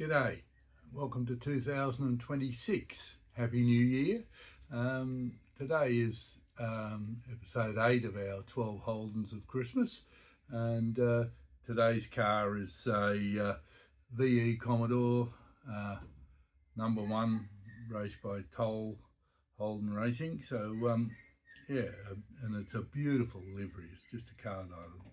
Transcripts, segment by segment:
G'day, welcome to 2026. Happy New Year. Today is episode 8 of our 12 Holdens of Christmas, and today's car is a VE Commodore number 1, raced by Holden Racing. So yeah, and it's a beautiful livery. It's just a car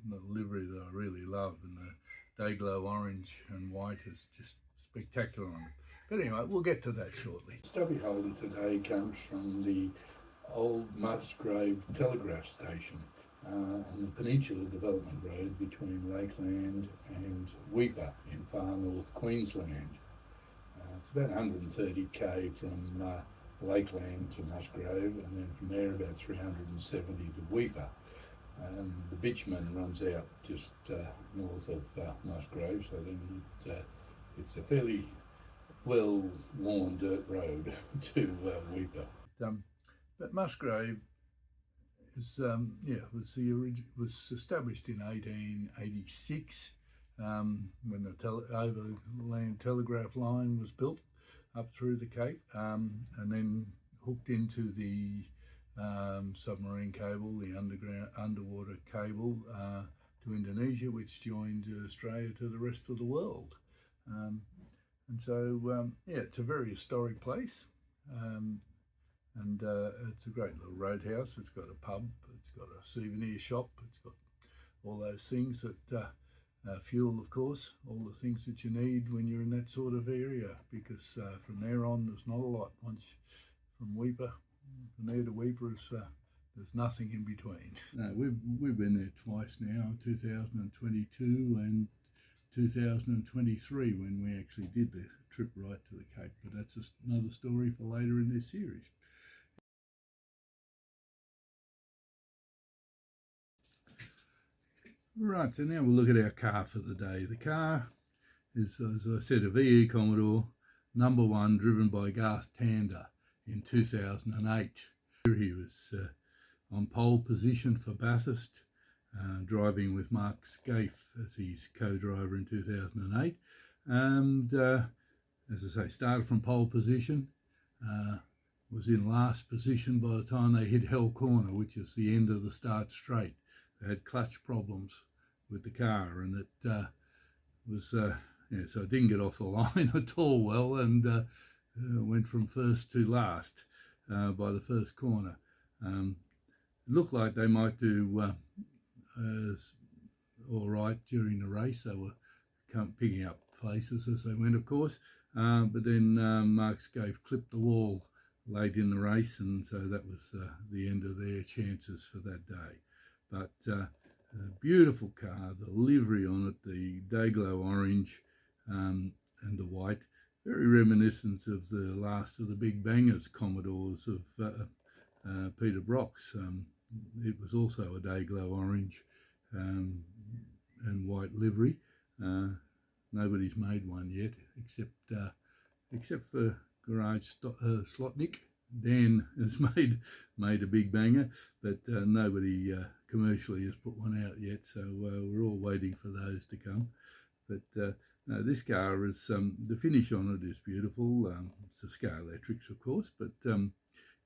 the livery that I really love, and the day glow orange and white is just spectacular on it. But anyway, we'll get to that shortly. Stubby holder today comes from the old Musgrave Telegraph Station on the Peninsula Development Road between Lakeland and Weipa in far north Queensland. It's about 130k from Lakeland to Musgrave, and then from there about 370 to Weipa. The bitumen runs out just north of Musgrave, so then it's a fairly well-worn dirt road to Weipa. But Musgrave is was established in 1886 when the overland telegraph line was built up through the Cape, and then hooked into the submarine cable, the underwater cable to Indonesia, which joined Australia to the rest of the world. And so, yeah, it's a very historic place, and it's a great little roadhouse. It's got a pub, it's got a souvenir shop, it's got all those things that fuel, of course, all the things that you need when you're in that sort of area, because from there on there's not a lot. Once from there to Weipa, there's nothing in between. No, we've been there twice now, 2022 and 2023, when we actually did the trip right to the Cape, but that's another story for later in this series. Right, so now we'll look at our car for the day. The car is, as I said, a VE Commodore number 1, driven by Garth Tander in 2008. He was on pole position for Bathurst, driving with Mark Scaife as his co-driver in 2008. And as I say, started from pole position, was in last position by the time they hit Hell Corner, which is the end of the start straight. They had clutch problems with the car, and it was, so it didn't get off the line at all well, and went from first to last by the first corner. It looked like they might do all right during the race. They were picking up places as they went, of course, but then Mark Scaife clipped the wall late in the race, and so that was the end of their chances for that day. But a beautiful car, the livery on it, the day glow orange and the white, very reminiscent of the last of the big bangers Commodores of Peter Brock's. It was also a day glow orange and white livery. Nobody's made one yet, except for Garage Slotnik. Dan has made a big banger, but nobody commercially has put one out yet, so we're all waiting for those to come. But no, this car is, the finish on it is beautiful. It's a Scalextric, of course, but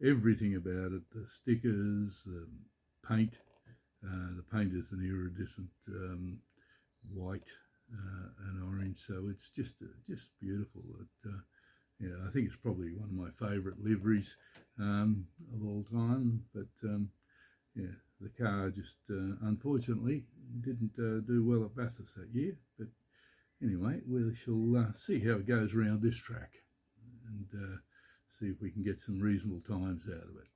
everything about it, the stickers, the paint is an iridescent white and orange, so it's just beautiful. Yeah, I think it's probably one of my favourite liveries of all time. But yeah, the car just unfortunately didn't do well at Bathurst that year. But anyway, we shall see how it goes around this track, and see if we can get some reasonable times out of it.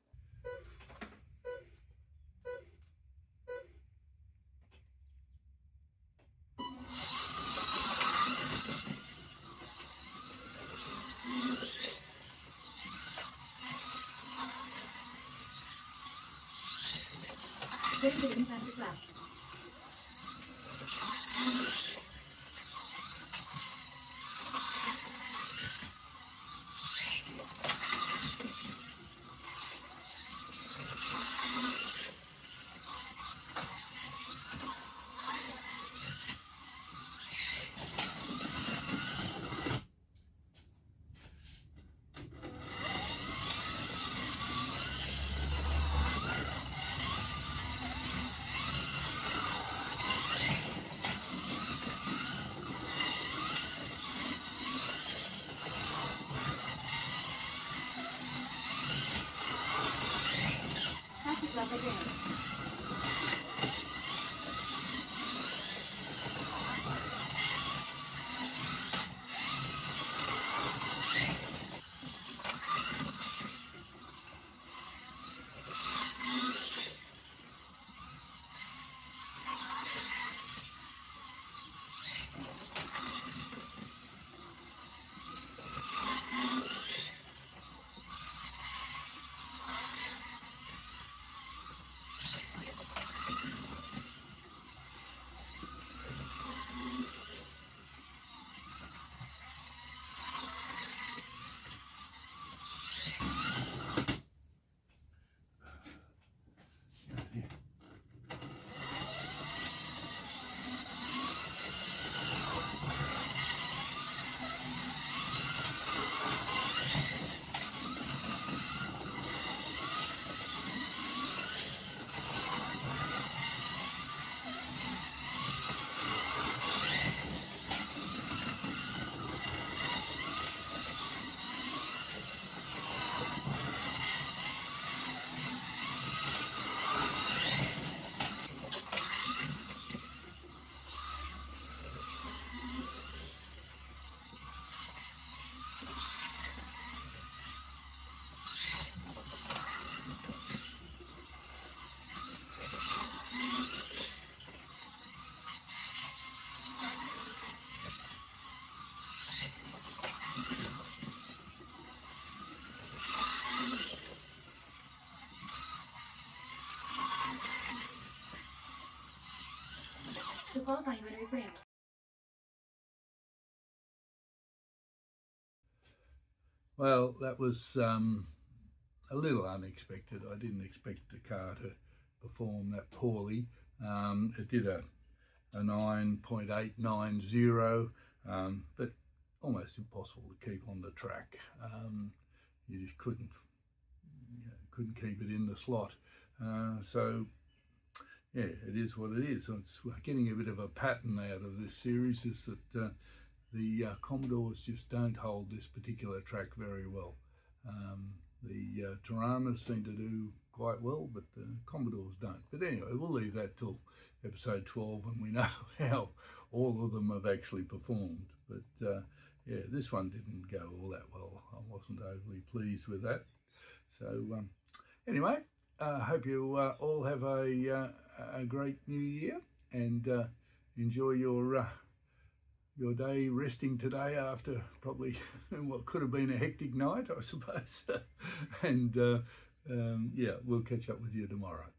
qualifying winner is ring. Well, that was a little unexpected. I didn't expect the car to perform that poorly. It did a 9.890, but almost impossible to keep on the track. You just couldn't keep it in the slot. So yeah, it is what it is. It's getting a bit of a pattern out of this series is that the Commodores just don't hold this particular track very well. The Tiranas seem to do quite well, but the Commodores don't. But anyway, we'll leave that till episode 12 when we know how all of them have actually performed. But yeah, this one didn't go all that well. I wasn't overly pleased with that. So anyway, I hope you all have a great new year and enjoy your day resting today after probably what could have been a hectic night, I suppose. And yeah, we'll catch up with you tomorrow.